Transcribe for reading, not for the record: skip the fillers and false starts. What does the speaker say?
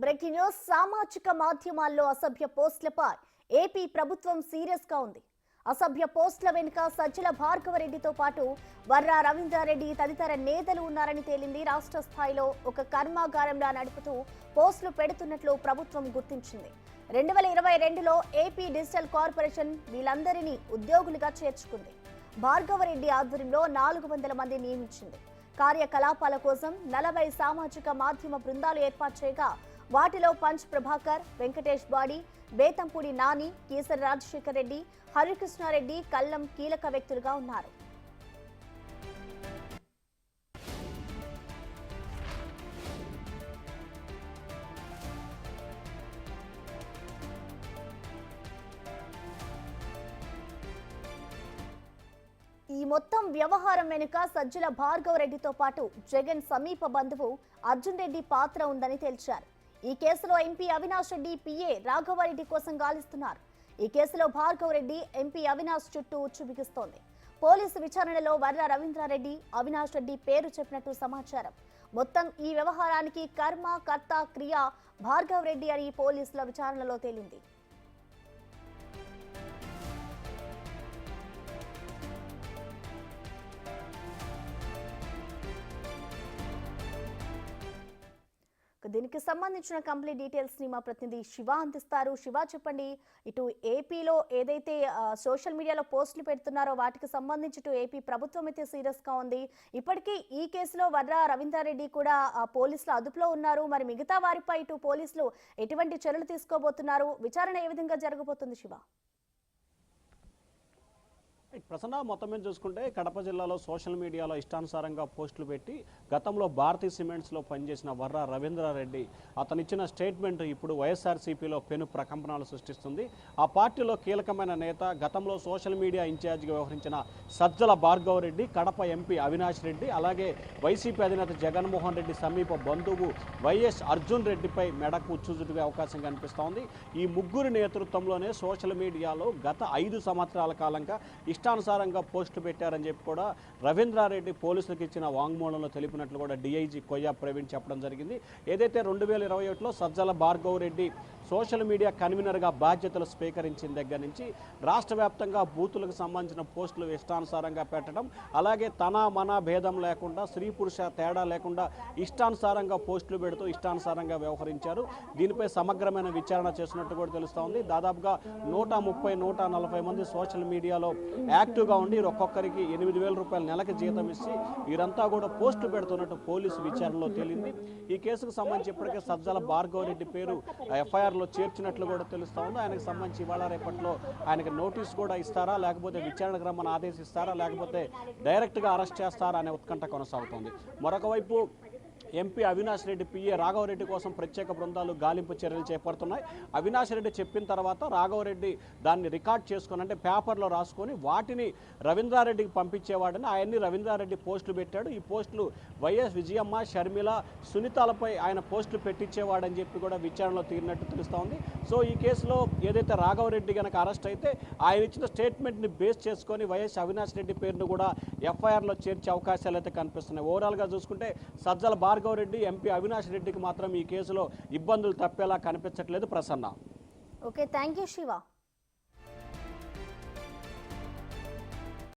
Breaking news సామాజిక మాధ్యమాల్లో అసభ్య పోస్టులపై ఏపీ ప్రభుత్వం సీరియస్ గా ఉంది. అసభ్య పోస్టుల వెనుక సజ్జల భార్గవరెడ్డితో పాటు వర్రా రవీంద్రారెడ్డి తదితర నేతలు ఉన్నారని తేలింది. రాష్ట్ర స్థాయిలో ఒక కర్మాగారంలా నడుపుతూ పోస్టులు పెడుతున్నట్లు ప్రభుత్వం గుర్తించింది. 2022లో ఏపీ డిజిటల్ కార్పొరేషన్ వీళ్ళందరినీ ఉద్యోగులుగా చేర్చుకుంది. భార్గవరెడ్డి ఆధ్వర్యంలో 400 మంది నియమించింది. కార్యకలాపాల కోసం 40 సామాజిక మాధ్యమ బృందాలు ఏర్పాటు చేయగా వాటిలో పంచ్ ప్రభాకర్, వెంకటేష్ బాడి, బేతంపూడి నాని, కేసరి రాజశేఖర్ రెడ్డి, హరికృష్ణారెడ్డి, కల్లం కీలక వ్యక్తులుగా ఉన్నారు. ఈ మొత్తం వ్యవహారం వెనుక సజ్జల భార్గవరెడ్డితో పాటు జగన్ సమీప బంధువు అర్జున్ రెడ్డి పాత్ర ఉందని తేల్చారు. ఈ కేసులో ఎంపీ అవినాష్ రెడ్డి పిఏ రాఘవరెడ్డి కోసం గాలిస్తున్నారు. ఈ కేసులో భార్గవరెడ్డి ఎంపీ అవినాష్ చుట్టూ ఉచ్చు బిగుస్తోంది. పోలీసు విచారణలో వర్ర రవీంద్రారెడ్డి, అవినాష్ రెడ్డి పేరు చెప్పినట్టు సమాచారం. మొత్తం ఈ వ్యవహారానికి కర్మ, కర్త, క్రియ భార్గవరెడ్డి అని పోలీసుల విచారణలో తేలింది. దీనికి సంబంధించిన కంప్లీట్ డీటెయిల్స్ ని మా ప్రతినిధి శివ అందిస్తారు. శివ, చెప్పండి, ఇటు ఏపీలో ఏదైతే సోషల్ మీడియాలో పోస్టులు పెడుతున్నారో వాటికి సంబంధించి ఇటు ఏపీ ప్రభుత్వం అయితే సీరియస్ గా ఉంది. ఇప్పటికీ ఈ కేసులో వర్ర రవీంద్రారెడ్డి కూడా పోలీసుల అదుపులో ఉన్నారు. మరి మిగతా వారిపై ఇటు పోలీసులు ఎటువంటి చర్యలు తీసుకోబోతున్నారు? విచారణ ఏ విధంగా జరగబోతుంది శివ? ప్రసన్న, మొత్తం మీద చూసుకుంటే కడప జిల్లాలో సోషల్ మీడియాలో ఇష్టానుసారంగా పోస్టులు పెట్టి గతంలో భారతీ సిమెంట్స్లో పనిచేసిన వర్ర రవీంద్రారెడ్డి అతనిచ్చిన స్టేట్మెంట్ ఇప్పుడు వైఎస్ఆర్సీపీలో పెను ప్రకంపనలు సృష్టిస్తుంది. ఆ పార్టీలో కీలకమైన నేత, గతంలో సోషల్ మీడియా ఇన్ఛార్జిగా వ్యవహరించిన సజ్జల భార్గవరెడ్డి, కడప ఎంపీ అవినాష్ రెడ్డి, అలాగే వైసీపీ అధినేత జగన్మోహన్ రెడ్డి సమీప బంధువు వైఎస్ అర్జున్ రెడ్డిపై మెడకు ఉచ్చుజుటుగా అవకాశం కనిపిస్తోంది. ఈ ముగ్గురు నేతృత్వంలోనే సోషల్ మీడియాలో గత 5 సంవత్సరాల కాలంగా ఇష్టానుసారంగా పోస్టులు పెట్టారని చెప్పి కూడా రవీంద్రారెడ్డి పోలీసులకు ఇచ్చిన వాంగ్మూలంలో తెలిపినట్లు కూడా డీఐజీ కొయ్య ప్రవీణ్ చెప్పడం జరిగింది. ఏదైతే 2021లో సజ్జల భార్గవరెడ్డి సోషల్ మీడియా కన్వీనర్గా బాధ్యతలు స్వీకరించిన దగ్గర నుంచి రాష్ట్ర వ్యాప్తంగా బూతులకు సంబంధించిన పోస్టులు ఇష్టానుసారంగా పెట్టడం, అలాగే తన మన భేదం లేకుండా, స్త్రీ పురుష తేడా లేకుండా ఇష్టానుసారంగా పోస్టులు పెడుతూ ఇష్టానుసారంగా వ్యవహరించారు. దీనిపై సమగ్రమైన విచారణ చేసినట్టు కూడా తెలుస్తోంది. దాదాపుగా 130-140 మంది సోషల్ మీడియాలో యాక్టివ్గా ఉండి ఒక్కొక్కరికి 8,000 రూపాయల నెలకి జీతం ఇచ్చి వీరంతా కూడా పోస్టులు పెడుతున్నట్టు పోలీసు విచారణలో తేలింది. ఈ కేసుకు సంబంధించి ఇప్పటికే సజ్జల భార్గవరెడ్డి పేరు ఎఫ్ఐఆర్లో చేర్చినట్లు కూడా తెలుస్తూ ఉంది. ఆయనకు సంబంధించి ఇవాళ రేపట్లో ఆయనకు నోటీస్ కూడా ఇస్తారా, లేకపోతే విచారణకు రమ్మని ఆదేశిస్తారా, లేకపోతే డైరెక్ట్గా అరెస్ట్ చేస్తారా అనే ఉత్కంఠ కొనసాగుతోంది. మరొక వైపు ఎంపీ అవినాష్ రెడ్డి పిఏ రాఘవరెడ్డి కోసం ప్రత్యేక బృందాలు గాలింపు చర్యలు చేపడుతున్నాయి. అవినాష్ రెడ్డి చెప్పిన తర్వాత రాఘవరెడ్డి దాన్ని రికార్డ్ చేసుకొని, అంటే పేపర్లో రాసుకొని వాటిని రవీంద్రారెడ్డికి పంపించేవాడని ఆయన్ని రవీంద్రారెడ్డి పోస్టులు పెట్టాడు. ఈ పోస్టులు వైఎస్ విజయమ్మ, షర్మిల, సునీతాలపై ఆయన పోస్టులు పెట్టించేవాడని చెప్పి కూడా విచారణలో తీరినట్టు తెలుస్తోంది. సో ఈ కేసులో ఏదైతే రాఘవరెడ్డి కనుక అరెస్ట్ అయితే ఆయన ఇచ్చిన స్టేట్మెంట్ని బేస్ చేసుకొని వైఎస్ అవినాష్ రెడ్డి పేరును కూడా ఎఫ్ఐఆర్లో చేర్చే అవకాశాలు అయితే కనిపిస్తున్నాయి. ఓవరాల్గా చూసుకుంటే సజ్జల భార్గవరెడ్డి, ఎంపీ అవినాష్ రెడ్డికి మాత్రం ఈ కేసులో ఇబ్బందులు తప్పేలా కనిపించట్లేదు. Prasanna. Okay, thank you Shiva.